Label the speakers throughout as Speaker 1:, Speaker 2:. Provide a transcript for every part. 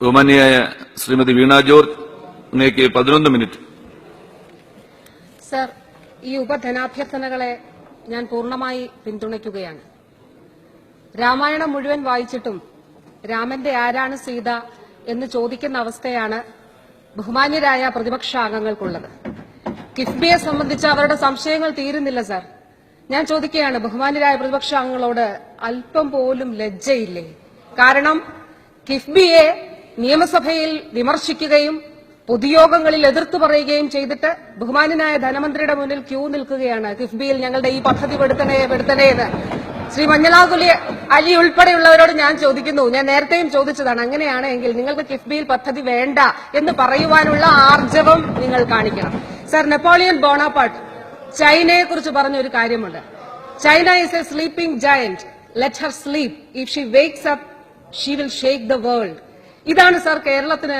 Speaker 1: ബഹുമാന്യയായ ശ്രീമതി വീണ George, അങ്ങേക്ക് 11 minute.
Speaker 2: Sir, ഈ ഉപധനാഭ്യർത്ഥനകളെ ഞാൻ പൂർണ്ണമായി പിന്തുണയ്ക്കുകയാണ്. രാമായണം മുഴുവൻ വായിച്ചിട്ടും രാമന്റെ ആരാണ് സീത എന്ന് ചോദിക്കുന്ന അവസ്ഥയാണ് ബഹുമാന്യരായ പ്രതിപക്ഷ അംഗങ്ങൾക്കുള്ളത്. കിഫ്ബിയെ സംബന്ധിച്ച് അവരുടെ സംശയങ്ങൾ തീരുന്നില്ല. സർ, ഞാൻ ചോദിക്കുകയാണ് ബഹുമാന്യരായ പ്രതിപക്ഷ അംഗങ്ങളോട് അല്പം പോലും ലജ്ജയില്ലേ? കാരണം കിഫ്ബിയെ നിയമസഭയിൽ വിമർശിക്കുകയും പൊതുയോഗങ്ങളിൽ എതിർത്തു പറയുകയും ചെയ്തിട്ട് ബഹുമാന്യനായ ധനമന്ത്രിയുടെ മുന്നിൽ ക്യൂ നിൽക്കുകയാണ്. കിഫ്ബിയിൽ ഞങ്ങളുടെ ഈ പദ്ധതി പെടുത്തണേ എന്ന് ശ്രീ മഞ്ഞളാകുലി അലി ഉൾപ്പെടെയുള്ളവരോട് ഞാൻ ചോദിക്കുന്നു, ഞാൻ നേരത്തെയും ചോദിച്ചതാണ്, അങ്ങനെയാണെങ്കിൽ നിങ്ങൾക്ക് കിഫ്ബിയിൽ പദ്ധതി വേണ്ട എന്ന് പറയുവാനുള്ള ആർജവം നിങ്ങൾ കാണിക്കണം. സർ, നെപ്പോളിയൻ ബോണാപ്പാർട്ട് ചൈനയെക്കുറിച്ച് പറഞ്ഞൊരു കാര്യമുണ്ട്. China is A sleeping giant, let Har sleep, if she wakes up she will shake the world. ഇതാണ് സർ കേരളത്തിന്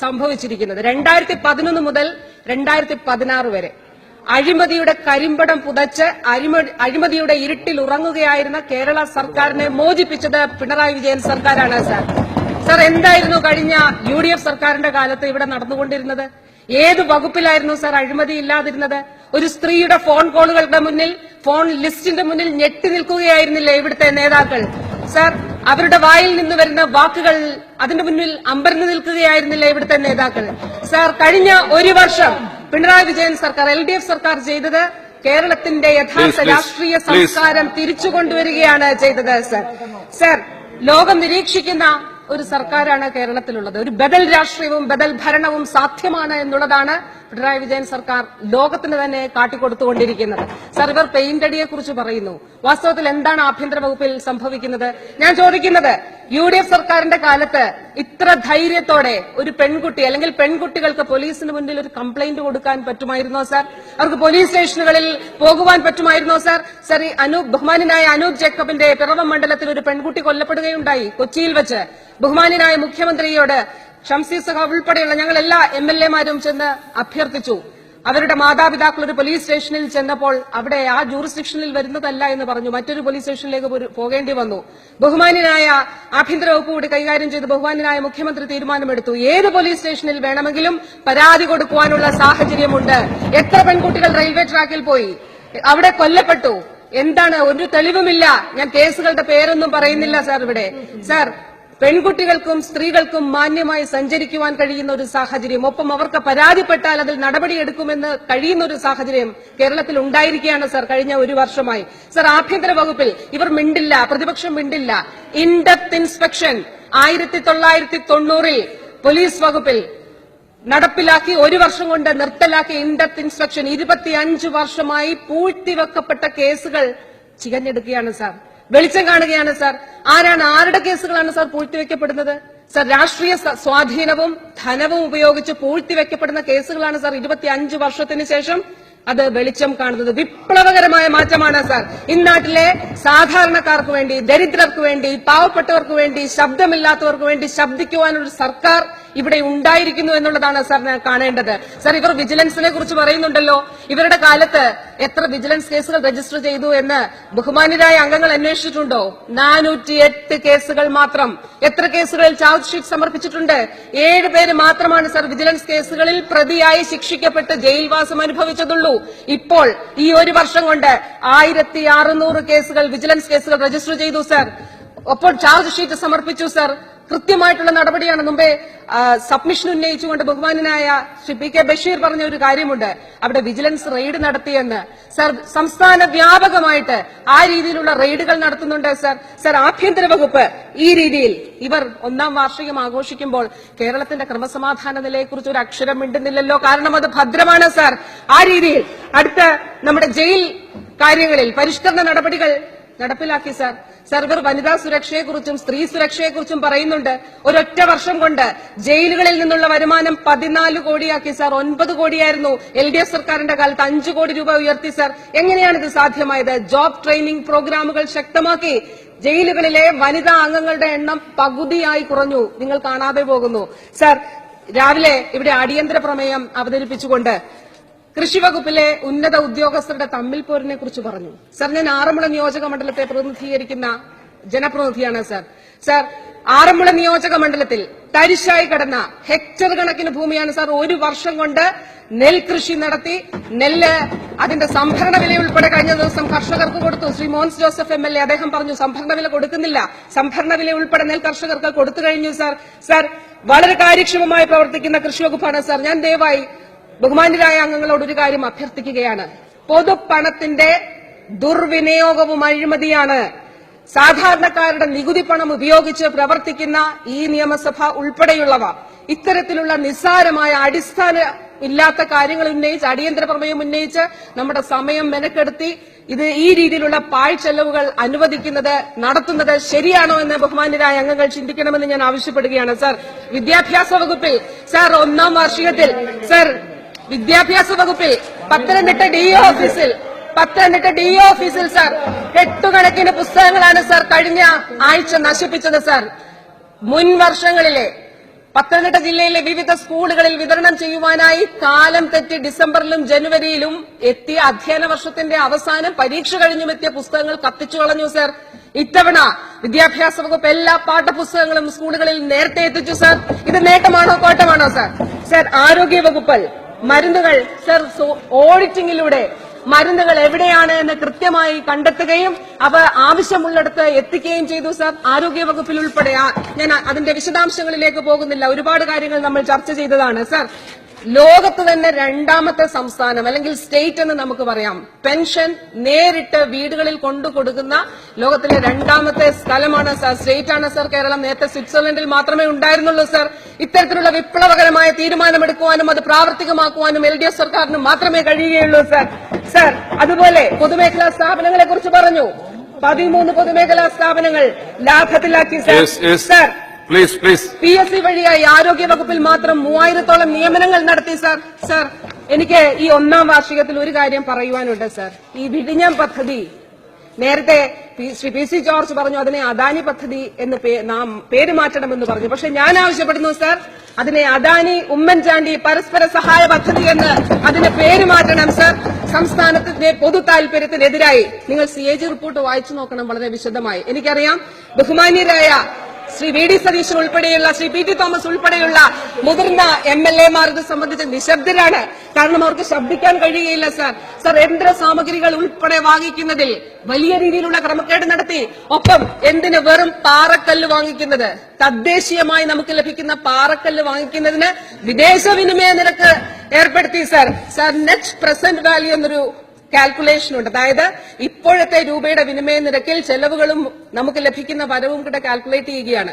Speaker 2: സംഭവിച്ചിരിക്കുന്നത്. 2011 മുതൽ 2016 വരെ അഴിമതിയുടെ കരിമ്പടം പുതച്ച് അഴിമതിയുടെ ഇരുട്ടിൽ ഉറങ്ങുകയായിരുന്ന കേരള സർക്കാരിനെ മോചിപ്പിച്ചത് പിണറായി വിജയൻ സർക്കാരാണ്. സർ, എന്തായിരുന്നു കഴിഞ്ഞ UDF സർക്കാരിന്റെ കാലത്ത് ഇവിടെ നടന്നുകൊണ്ടിരുന്നത്? ഏത് വകുപ്പിലായിരുന്നു സർ അഴിമതി ഇല്ലാതിരുന്നത്? ഒരു സ്ത്രീയുടെ ഫോൺ കോളുകളുടെ മുന്നിൽ, ഫോൺ ലിസ്റ്റിന്റെ മുന്നിൽ ഞെട്ടി നിൽക്കുകയായിരുന്നില്ലേ ഇവിടുത്തെ നേതാക്കൾ? സർ, അവരുടെ വായിൽ നിന്ന് വരുന്ന വാക്കുകൾ അതിന്റെ മുന്നിൽ അമ്പരന്ന് നിൽക്കുകയായിരുന്നില്ലേ ഇവിടുത്തെ നേതാക്കൾ? സർ, കഴിഞ്ഞ ഒരു വർഷം പിണറായി വിജയൻ സർക്കാർ, LDF സർക്കാർ ചെയ്തത് കേരളത്തിന്റെ യഥാർത്ഥ രാഷ്ട്രീയ സംസ്കാരം തിരിച്ചുകൊണ്ടുവരികയാണ് ചെയ്തത്. സർ, ലോകം നിരീക്ഷിക്കുന്ന ഒരു സർക്കാരാണ് കേരളത്തിലുള്ളത്. ഒരു ബദൽ രാഷ്ട്രീയവും ബദൽ ഭരണവും സാധ്യമാണ് എന്നുള്ളതാണ് പിണറായി വിജയൻ സർക്കാർ ലോകത്തിന് തന്നെ കാട്ടിക്കൊടുത്തുകൊണ്ടിരിക്കുന്നത്. സർ, ഇവർ പെയിന്റ് അടിയെ കുറിച്ച് പറയുന്നു. വാസ്തവത്തിൽ എന്താണ് ആഭ്യന്തര വകുപ്പിൽ സംഭവിക്കുന്നത്? ഞാൻ ചോദിക്കുന്നത്, UDF സർക്കാരിന്റെ കാലത്ത് ഇത്ര ധൈര്യത്തോടെ ഒരു പെൺകുട്ടി അല്ലെങ്കിൽ പെൺകുട്ടികൾക്ക് പോലീസിന് മുന്നിൽ ഒരു കംപ്ലൈന്റ് കൊടുക്കാൻ പറ്റുമായിരുന്നോ സർ? അവർക്ക് പോലീസ് സ്റ്റേഷനുകളിൽ പോകുവാൻ പറ്റുമായിരുന്നോ സർ? സർ, ഈ ബഹുമാന്യനായ അനൂപ് ജേക്കബിന്റെ പിറവം മണ്ഡലത്തിൽ ഒരു പെൺകുട്ടി കൊല്ലപ്പെടുകയുണ്ടായി കൊച്ചിയിൽ വെച്ച്. ബഹുമാന്യനായ മുഖ്യമന്ത്രിയോട് ഷംസീർ സഖാവ് ഉൾപ്പെടെയുള്ള ഞങ്ങൾ എല്ലാ MLA-മാരും ചെന്ന് അഭ്യർത്ഥിച്ചു. അവരുടെ മാതാപിതാക്കൾ ഒരു പോലീസ് സ്റ്റേഷനിൽ ചെന്നപ്പോൾ അവിടെ ആ ജൂറിസ്ഡിക്ഷനിൽ വരുന്നതല്ല എന്ന് പറഞ്ഞു. മറ്റൊരു പോലീസ് സ്റ്റേഷനിലേക്ക് പോകേണ്ടി വന്നു. ബഹുമാന്യനായ ആഭ്യന്തര വകുപ്പ് കൂടി കൈകാര്യം ചെയ്ത് ബഹുമാന്യനായ മുഖ്യമന്ത്രി തീരുമാനമെടുത്തു. ഏത് പോലീസ് സ്റ്റേഷനിൽ വേണമെങ്കിലും പരാതി കൊടുക്കുവാനുള്ള സാഹചര്യമുണ്ട്. എത്ര പെൺകുട്ടികൾ റെയിൽവേ ട്രാക്കിൽ പോയി, അവിടെ കൊല്ലപ്പെട്ടു. എന്താണ്? ഒരു തെളിവുമില്ല. ഞാൻ കേസുകളുടെ പേരൊന്നും പറയുന്നില്ല സാർ ഇവിടെ. സാർ, പെൺകുട്ടികൾക്കും സ്ത്രീകൾക്കും മാന്യമായി സഞ്ചരിക്കുവാൻ കഴിയുന്ന ഒരു സാഹചര്യം, ഒപ്പം അവർക്ക് പരാതിപ്പെട്ടാൽ അതിൽ നടപടിയെടുക്കുമെന്ന് കഴിയുന്ന ഒരു സാഹചര്യം കേരളത്തിൽ ഉണ്ടായിരിക്കുകയാണ് സർ കഴിഞ്ഞ ഒരു വർഷമായി. സർ, ആഭ്യന്തര വകുപ്പിൽ ഇവർ മിണ്ടില്ല, പ്രതിപക്ഷം മിണ്ടില്ല. ഇൻഡെപ്ത് ഇൻസ്പെക്ഷൻ 1990 പോലീസ് വകുപ്പിൽ നടപ്പിലാക്കി, ഒരു വർഷം കൊണ്ട് നിർത്തലാക്കി ഇൻഡെപ്ത് ഇൻസ്പെക്ഷൻ 25 വർഷമായി പൂഴ്ത്തിവെക്കപ്പെട്ട കേസുകൾ ചികഞ്ഞെടുക്കുകയാണ് സാർ, വെളിച്ചം കാണുകയാണ് സാർ. ആരുടെ കേസുകളാണ് സാർ പൂഴ്ത്തിവെക്കപ്പെടുന്നത്? സാർ, രാഷ്ട്രീയ സ്വാധീനവും ധനവും ഉപയോഗിച്ച് പൂഴ്ത്തിവെക്കപ്പെടുന്ന കേസുകളാണ് സാർ 25 വർഷത്തിന് ശേഷം അത് വെളിച്ചം കാണുന്നത്. വിപ്ലവകരമായ മാറ്റമാണ് സാർ. ഇന്നാട്ടിലെ സാധാരണക്കാർക്ക് വേണ്ടി, ദരിദ്രർക്ക് വേണ്ടി, പാവപ്പെട്ടവർക്ക് വേണ്ടി, ശബ്ദമില്ലാത്തവർക്ക് വേണ്ടി ശബ്ദിക്കുവാനൊരു സർക്കാർ ഇവിടെ ഉണ്ടായിരിക്കുന്നു എന്നുള്ളതാണ് സാർ ഞാൻ കാണേണ്ടത്. സാർ, ഇവർ വിജിലൻസിനെ കുറിച്ച് പറയുന്നുണ്ടല്ലോ. ഇവരുടെ കാലത്ത് എത്ര വിജിലൻസ് കേസുകൾ രജിസ്റ്റർ ചെയ്തു എന്ന് ബഹുമാന്യരായ അംഗങ്ങൾ അന്വേഷിച്ചിട്ടുണ്ടോ? 408 കേസുകൾ മാത്രം. എത്ര കേസുകളിൽ ചാർജ് ഷീറ്റ് സമർപ്പിച്ചിട്ടുണ്ട്? 7 പേര് മാത്രമാണ് സാർ വിജിലൻസ് കേസുകളിൽ പ്രതിയായി ശിക്ഷിക്കപ്പെട്ട് ജയിൽവാസം അനുഭവിച്ചതുള്ളൂ. ഇപ്പോൾ ഈ ഒരു വർഷം കൊണ്ട് 1600 കേസുകൾ, വിജിലൻസ് കേസുകൾ രജിസ്റ്റർ ചെയ്തു സാർ. ഒപ്പം ചാർജ് ഷീറ്റ് സമർപ്പിച്ചു സാർ. കൃത്യമായിട്ടുള്ള നടപടിയാണ്. മുമ്പേ സബ്മിഷൻ ഉന്നയിച്ചുകൊണ്ട് ബഹുമാന്യനായ ശ്രീ PK ബഷീർ പറഞ്ഞ ഒരു കാര്യമുണ്ട്, അവിടെ വിജിലൻസ് റെയ്ഡ് നടത്തിയെന്ന്. സർ, സംസ്ഥാന വ്യാപകമായിട്ട് ആ രീതിയിലുള്ള റെയ്ഡുകൾ നടത്തുന്നുണ്ട് സർ. സർ, ആഭ്യന്തര വകുപ്പ് ഈ രീതിയിൽ ഇവർ 1ാം വാർഷികം ആഘോഷിക്കുമ്പോൾ കേരളത്തിന്റെ ക്രമസമാധാന നിലയെക്കുറിച്ച് ഒരു അക്ഷരം മിണ്ടുന്നില്ലല്ലോ. കാരണം അത് ഭദ്രമാണ് സർ. ആ രീതിയിൽ അടുത്ത നമ്മുടെ ജയിൽ കാര്യങ്ങളിൽ പരിഷ്കരണ നടപടികൾ നടപ്പിലാക്കി സർ. സർ, ഇവർ വനിതാ സുരക്ഷയെക്കുറിച്ചും സ്ത്രീ സുരക്ഷയെക്കുറിച്ചും പറയുന്നുണ്ട്. ഒരൊറ്റ വർഷം കൊണ്ട് ജയിലുകളിൽ നിന്നുള്ള വരുമാനം 14 കോടിയാക്കി സർ. 9 കോടിയായിരുന്നു LDF സർക്കാരിന്റെ കാലത്ത്. 5 കോടി രൂപ ഉയർത്തി സർ. എങ്ങനെയാണ് ഇത് സാധ്യമായത്? ജോബ് ട്രെയിനിംഗ് പ്രോഗ്രാമുകൾ ശക്തമാക്കി. ജയിലുകളിലെ വനിതാ അംഗങ്ങളുടെ എണ്ണം പകുതിയായി കുറഞ്ഞു. നിങ്ങൾ കാണാതെ പോകുന്നു സർ. രാവിലെ ഇവിടെ അടിയന്തര പ്രമേയം അവതരിപ്പിച്ചുകൊണ്ട് കൃഷിവകുപ്പിലെ ഉന്നത ഉദ്യോഗസ്ഥരുടെ തമ്മിൽ പോരിനെ കുറിച്ച് പറഞ്ഞു. സർ, ഞാൻ ആറന്മുള നിയോജക മണ്ഡലത്തെ പ്രതിനിധീകരിക്കുന്ന ജനപ്രതിനിധിയാണ് സർ. സർ, ആറന്മുള നിയോജക മണ്ഡലത്തിൽ തരിശായി കിടന്ന ഹെക്ടർ കണക്കിന് ഭൂമിയാണ് സാർ ഒരു വർഷം കൊണ്ട് നെൽകൃഷി നടത്തി നെല്ല് അതിന്റെ സംഭരണ വില ഉൾപ്പെടെ കഴിഞ്ഞ ദിവസം കർഷകർക്ക് കൊടുത്തു. ശ്രീ മോൻസ് ജോസഫ് MLA അദ്ദേഹം പറഞ്ഞു സംഭരണ വില കൊടുക്കുന്നില്ല, സംഭരണ വില ഉൾപ്പെടെ നെൽ കർഷകർക്ക് കൊടുത്തു കഴിഞ്ഞു സാർ. സാർ വളരെ കാര്യക്ഷമമായി പ്രവർത്തിക്കുന്ന കൃഷി വകുപ്പാണ് സാർ. ഞാൻ ദയവായി ബഹുമാന്യരായ അംഗങ്ങളോട് ഒരു കാര്യം അഭ്യർത്ഥിക്കുകയാണ്. പൊതുപണത്തിന്റെ ദുർവിനിയോഗവും അഴിമതിയാണ്. സാധാരണക്കാരുടെ നികുതി പണം ഉപയോഗിച്ച് പ്രവർത്തിക്കുന്ന ഈ നിയമസഭ ഉൾപ്പെടെയുള്ളവ ഇത്തരത്തിലുള്ള നിസ്സാരമായ അടിസ്ഥാന ഇല്ലാത്ത കാര്യങ്ങൾ ഉന്നയിച്ച് അടിയന്തര പ്രമേയം ഉന്നയിച്ച് നമ്മുടെ സമയം മെനക്കെടുത്തി ഇത് ഈ രീതിയിലുള്ള പാഴ്ചെലവുകൾ അനുവദിക്കുന്നത് നടത്തുന്നത് ശരിയാണോ എന്ന് ബഹുമാന്യരായ അംഗങ്ങൾ ചിന്തിക്കണമെന്ന് ഞാൻ ആവശ്യപ്പെടുകയാണ്. സാർ വിദ്യാഭ്യാസ വകുപ്പിൽ സാർ ഒന്നാം വാർഷികത്തിൽ സാർ വിദ്യാഭ്യാസ വകുപ്പിൽ പത്തനംതിട്ട DO ഓഫീസിൽ സാർ കെട്ടുകണക്കിന് പുസ്തകങ്ങളാണ് സാർ കഴിഞ്ഞ ആഴ്ച നശിപ്പിച്ചത്. സാർ മുൻ വർഷങ്ങളിലെ പത്തനംതിട്ട ജില്ലയിലെ വിവിധ സ്കൂളുകളിൽ വിതരണം ചെയ്യുവാനായി കാലം തെറ്റി ഡിസംബറിലും ജനുവരിയിലും എത്തിയ അധ്യയന വർഷത്തിന്റെ അവസാനം പരീക്ഷ കഴിഞ്ഞുമെത്തിയ പുസ്തകങ്ങൾ കത്തിച്ചു കളഞ്ഞു സാർ. ഇത്തവണ വിദ്യാഭ്യാസ വകുപ്പ് എല്ലാ പാഠപുസ്തകങ്ങളും സ്കൂളുകളിൽ നേരത്തെ എത്തിച്ചു സാർ. ഇത് നേട്ടമാണോ കോട്ടമാണോ സാർ? സാർ ആരോഗ്യ വകുപ്പ് മരുന്നുകൾ സാർ ഓഡിറ്റിംഗിലൂടെ മരുന്നുകൾ എവിടെയാണ് എന്ന് കൃത്യമായി കണ്ടെത്തുകയും അവ ആവശ്യമുള്ളിടത്ത് എത്തിക്കുകയും ചെയ്തു സാർ. ആരോഗ്യ വകുപ്പിൽ ഉൾപ്പെടെ ഞാൻ അതിന്റെ വിശദാംശങ്ങളിലേക്ക് പോകുന്നില്ല, ഒരുപാട് കാര്യങ്ങൾ നമ്മൾ ചർച്ച ചെയ്തതാണ് സാർ. ലോകത്ത് തന്നെ രണ്ടാമത്തെ സംസ്ഥാനം അല്ലെങ്കിൽ സ്റ്റേറ്റ് എന്ന് നമുക്ക് പറയാം പെൻഷൻ നേരിട്ട് വീടുകളിൽ കൊണ്ടുകൊടുക്കുന്ന ലോകത്തിലെ രണ്ടാമത്തെ സ്ഥലമാണ് സാർ, സ്റ്റേറ്റ് ആണ് സാർ കേരളം. നേരത്തെ സ്വിറ്റ്സർലൻഡിൽ മാത്രമേ ഉണ്ടായിരുന്നുള്ളൂ സാർ. ഇത്തരത്തിലുള്ള വിപ്ലവകരമായ തീരുമാനമെടുക്കുവാനും അത് പ്രാവർത്തികമാക്കുവാനും LDF സർക്കാരിന് മാത്രമേ കഴിയുകയുള്ളൂ സാർ. സാർ അതുപോലെ പൊതുമേഖലാ സ്ഥാപനങ്ങളെ കുറിച്ച് പറഞ്ഞു. 13 പൊതുമേഖലാ സ്ഥാപനങ്ങൾ ലാഭത്തിലാക്കി സാർ. PSC വഴിയായി ആരോഗ്യ വകുപ്പിൽ മാത്രം 3000-ഓളം നിയമനങ്ങൾ നടത്തി സാർ. സാർ എനിക്ക് ഈ ഒന്നാം വാർഷികത്തിൽ ഒരു കാര്യം പറയുവാനുണ്ട് സാർ. ഈ വിഴിഞ്ഞം പദ്ധതി നേരത്തെ ശ്രീ PC ജോർജ് പറഞ്ഞു അതിനെ അദാനി പദ്ധതി എന്ന് പേര് മാറ്റണമെന്ന് പറഞ്ഞു. പക്ഷെ ഞാൻ ആവശ്യപ്പെടുന്നു സാർ അതിനെ അദാനി ഉമ്മൻചാണ്ടി പരസ്പര സഹായ പദ്ധതി എന്ന് അതിന് പേര് മാറ്റണം സാർ. സംസ്ഥാനത്തിന്റെ പൊതു താൽപര്യത്തിനെതിരായി നിങ്ങൾ CAG റിപ്പോർട്ട് വായിച്ചു നോക്കണം വളരെ വിശദമായി. എനിക്കറിയാം ബഹുമാന്യരായ ശ്രീ VD സതീശൻ ഉൾപ്പെടെയുള്ള ശ്രീ PT തോമസ് ഉൾപ്പെടെയുള്ള മുതിർന്ന MLA-മാർ ഇത് സംബന്ധിച്ച് നിശബ്ദരാണ്. കാരണം അവർക്ക് ശബ്ദിക്കാൻ കഴിയുകയില്ല സാർ. സാർ യന്ത്ര സാമഗ്രികൾ ഉൾപ്പെടെ വാങ്ങിക്കുന്നതിൽ വലിയ രീതിയിലുള്ള ക്രമക്കേട് നടത്തി. ഒപ്പം എന്തിന് വെറും പാറക്കല്ല് വാങ്ങിക്കുന്നത്, തദ്ദേശീയമായി നമുക്ക് ലഭിക്കുന്ന പാറക്കല്ല് വാങ്ങിക്കുന്നതിന് വിദേശ വിനിമയ നിരക്ക് ഏർപ്പെടുത്തി sir. Sir net present value എന്നൊരു കാൽക്കുലേഷൻ ഉണ്ട്. അതായത് ഇപ്പോഴത്തെ രൂപയുടെ വിനിമയ നിരക്കിൽ ചെലവുകളും നമുക്ക് ലഭിക്കുന്ന വരവും കൂടെ കാൽക്കുലേറ്റ് ചെയ്യുകയാണ്.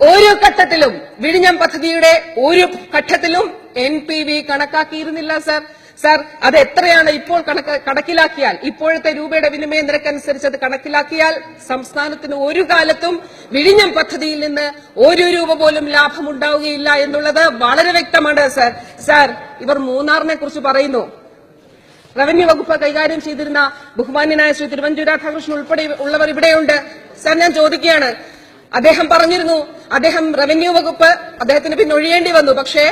Speaker 2: ഓരോ ഘട്ടത്തിലും വിഴിഞ്ഞം പദ്ധതിയുടെ ഒരു ഘട്ടത്തിലും NPV കണക്കാക്കിയിരുന്നില്ല സാർ. സാർ അത് എത്രയാണ് ഇപ്പോൾ കണക്കിലാക്കിയാൽ ഇപ്പോഴത്തെ രൂപയുടെ വിനിമയ നിരക്കനുസരിച്ച് അത് കണക്കിലാക്കിയാൽ സംസ്ഥാനത്തിന് ഒരു കാലത്തും വിഴിഞ്ഞം പദ്ധതിയിൽ നിന്ന് ഒരു രൂപ പോലും ലാഭമുണ്ടാവുകയില്ല എന്നുള്ളത് വളരെ വ്യക്തമാണ് സാർ. സാർ ഇവർ മൂന്നാറിനെ കുറിച്ച് പറയുന്നു. റവന്യൂ വകുപ്പ് കൈകാര്യം ചെയ്തിരുന്ന ബഹുമാന്യനായ ശ്രീ തിരുവഞ്ചൂർ രാധാകൃഷ്ണൻ ഉൾപ്പെടെ ഉള്ളവർ ഇവിടെയുണ്ട് സാർ. ഞാൻ ചോദിക്കുകയാണ്, അദ്ദേഹം പറഞ്ഞിരുന്നു അദ്ദേഹം റവന്യൂ വകുപ്പ് അദ്ദേഹത്തിന് പിന്നെ ഒഴിയേണ്ടി വന്നു. പക്ഷേ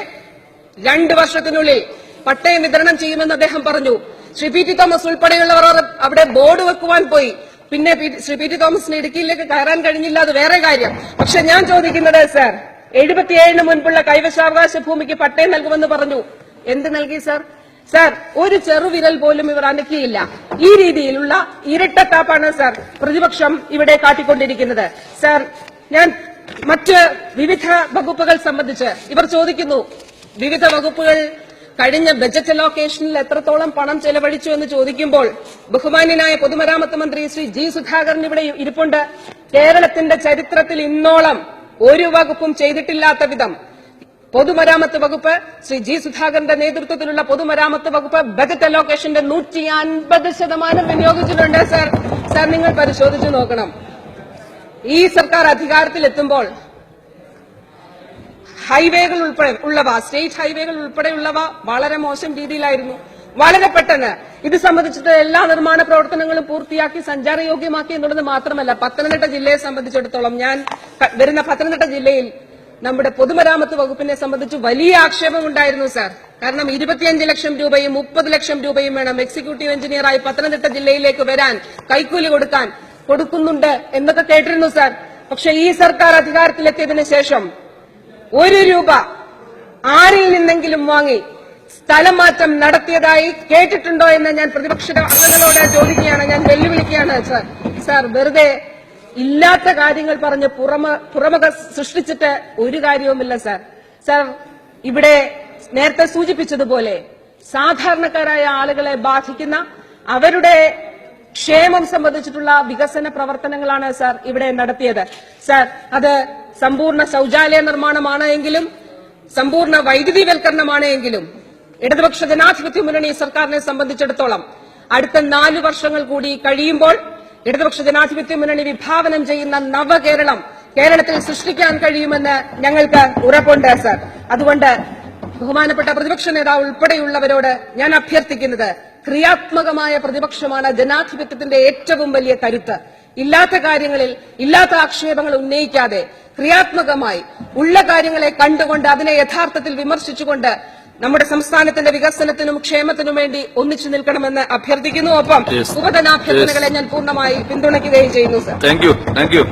Speaker 2: 2 വർഷത്തിനുള്ളിൽ പട്ടയം വിതരണം ചെയ്യുമെന്ന് അദ്ദേഹം പറഞ്ഞു. ശ്രീ PT തോമസ് ഉൾപ്പെടെയുള്ളവർ അവിടെ ബോർഡ് വെക്കുവാൻ പോയി. പിന്നെ ശ്രീ PT തോമസിന് ഇടുക്കിയിലേക്ക് കയറാൻ കഴിഞ്ഞില്ല, അത് വേറെ കാര്യം. പക്ഷെ ഞാൻ ചോദിക്കുന്നത് സാർ 77 മുൻപുള്ള കൈവശാവകാശ ഭൂമിക്ക് പട്ടയം നൽകുമെന്ന് പറഞ്ഞു. എന്ത് നൽകി സാർ? സാർ ഒരു ചെറുവിരൽ പോലും ഇവർ അനക്കിയില്ല. ഈ രീതിയിലുള്ള ഇരട്ടത്താപ്പാണ് സാർ പ്രതിപക്ഷം ഇവിടെ കാട്ടിക്കൊണ്ടിരിക്കുന്നത്. സാർ ഞാൻ മറ്റ് വിവിധ വകുപ്പുകൾ സംബന്ധിച്ച് ഇവർ ചോദിക്കുന്നു, വിവിധ വകുപ്പുകൾ കഴിഞ്ഞ ബജറ്റ് അലോക്കേഷനിൽ എത്രത്തോളം പണം ചെലവഴിച്ചു എന്ന് ചോദിക്കുമ്പോൾ ബഹുമാന്യനായ പൊതുമരാമത്ത് മന്ത്രി ശ്രീ G സുധാകരൻ ഇവിടെ ഇരിപ്പുണ്ട്. കേരളത്തിന്റെ ചരിത്രത്തിൽ ഇന്നോളം ഒരു വകുപ്പും ചെയ്തിട്ടില്ലാത്ത വിധം പൊതുമരാമത്ത് വകുപ്പ് ശ്രീ G സുധാകരന്റെ നേതൃത്വത്തിലുള്ള പൊതുമരാമത്ത് വകുപ്പ് ബജറ്റ് അലോക്കേഷന്റെ 150% വിനിയോഗിച്ചിട്ടുണ്ട് സാർ. സാർ നിങ്ങൾ പരിശോധിച്ചു നോക്കണം. ഈ സർക്കാർ അധികാരത്തിലെത്തുമ്പോൾ ഹൈവേകൾ ഉൾപ്പെടെയുള്ളവ സ്റ്റേറ്റ് ഹൈവേകൾ ഉൾപ്പെടെയുള്ളവ വളരെ മോശം രീതിയിലായിരുന്നു. വളരെ പെട്ടെന്ന് ഇത് സംബന്ധിച്ചിട്ട് എല്ലാ നിർമ്മാണ പ്രവർത്തനങ്ങളും പൂർത്തിയാക്കി സഞ്ചാരയോഗ്യമാക്കി എന്നുള്ളത് മാത്രമല്ല, പത്തനംതിട്ട ജില്ലയെ സംബന്ധിച്ചിടത്തോളം ഞാൻ വരുന്ന പത്തനംതിട്ട ജില്ലയിൽ നമ്മുടെ പൊതുമരാമത്ത് വകുപ്പിനെ സംബന്ധിച്ച് വലിയ ആക്ഷേപമുണ്ടായിരുന്നു സാർ. കാരണം 25 ലക്ഷം രൂപയും 30 ലക്ഷം രൂപയും വേണം എക്സിക്യൂട്ടീവ് എഞ്ചിനീയറായി പത്തനംതിട്ട ജില്ലയിലേക്ക് വരാൻ, കൈക്കൂലി കൊടുക്കുന്നുണ്ട് എന്നൊക്കെ കേട്ടിരുന്നു സാർ. പക്ഷെ ഈ സർക്കാർ അധികാരത്തിലെത്തിയതിനു ശേഷം 1 രൂപ ആരിൽ നിന്നെങ്കിലും വാങ്ങി സ്ഥലം മാറ്റം നടത്തിയതായി കേട്ടിട്ടുണ്ടോ എന്ന് ഞാൻ പ്രതിപക്ഷ അംഗങ്ങളോട് ചോദിക്കുകയാണ്, ഞാൻ വെല്ലുവിളിക്കുകയാണ്. സർ വെറുതെ ഇല്ലാത്ത കാര്യങ്ങൾ പറഞ്ഞ് പുറമുഖ സൃഷ്ടിച്ചിട്ട് ഒരു കാര്യവുമില്ല സർ. സർ ഇവിടെ നേരത്തെ സൂചിപ്പിച്ചതുപോലെ സാധാരണക്കാരായ ആളുകളെ ബാധിക്കുന്ന അവരുടെ ക്ഷേമം സംബന്ധിച്ചിട്ടുള്ള വികസന പ്രവർത്തനങ്ങളാണ് സർ ഇവിടെ നടത്തിയത്. സർ അത് സമ്പൂർണ്ണ ശൌചാലയ നിർമ്മാണമാണ് എങ്കിലും സമ്പൂർണ്ണ വൈദ്യുതിവൽക്കരണമാണ് എങ്കിലും ഇടതുപക്ഷ ജനാധിപത്യ മുന്നണി സർക്കാരിനെ സംബന്ധിച്ചിടത്തോളം അടുത്ത 4 വർഷങ്ങൾ കൂടി കഴിയുമ്പോൾ ഇടതുപക്ഷ ജനാധിപത്യ മുന്നണി വിഭാവനം ചെയ്യുന്ന നവകേരളം കേരളത്തിൽ സൃഷ്ടിക്കാൻ കഴിയുമെന്ന് ഞങ്ങൾക്ക് ഉറപ്പുണ്ട് സർ. അതുകൊണ്ട് ബഹുമാനപ്പെട്ട പ്രതിപക്ഷ നേതാവ് ഉൾപ്പെടെയുള്ളവരോട് ഞാൻ അഭ്യർത്ഥിക്കുന്നത് ക്രിയാത്മകമായ പ്രതിപക്ഷമാണ് ജനാധിപത്യത്തിന്റെ ഏറ്റവും വലിയ കരുത്ത്. ഇല്ലാത്ത കാര്യങ്ങളിൽ ഇല്ലാത്ത ആക്ഷേപങ്ങൾ ഉന്നയിക്കാതെ ക്രിയാത്മകമായി ഉള്ള കാര്യങ്ങളെ കണ്ടുകൊണ്ട് അതിനെ യഥാർത്ഥത്തിൽ വിമർശിച്ചുകൊണ്ട് നമ്മുടെ സംസ്ഥാനത്തിന്റെ വികസനത്തിനും ക്ഷേമത്തിനും വേണ്ടി ഒന്നിച്ചു നിൽക്കണമെന്ന് അഭ്യർത്ഥിക്കുന്നു. ഒപ്പം ഉപധനാഭ്യർത്ഥനകളെ ഞാൻ പൂർണ്ണമായി പിന്തുണയ്ക്കുകയും ചെയ്യുന്നു സർ.
Speaker 1: Thank you.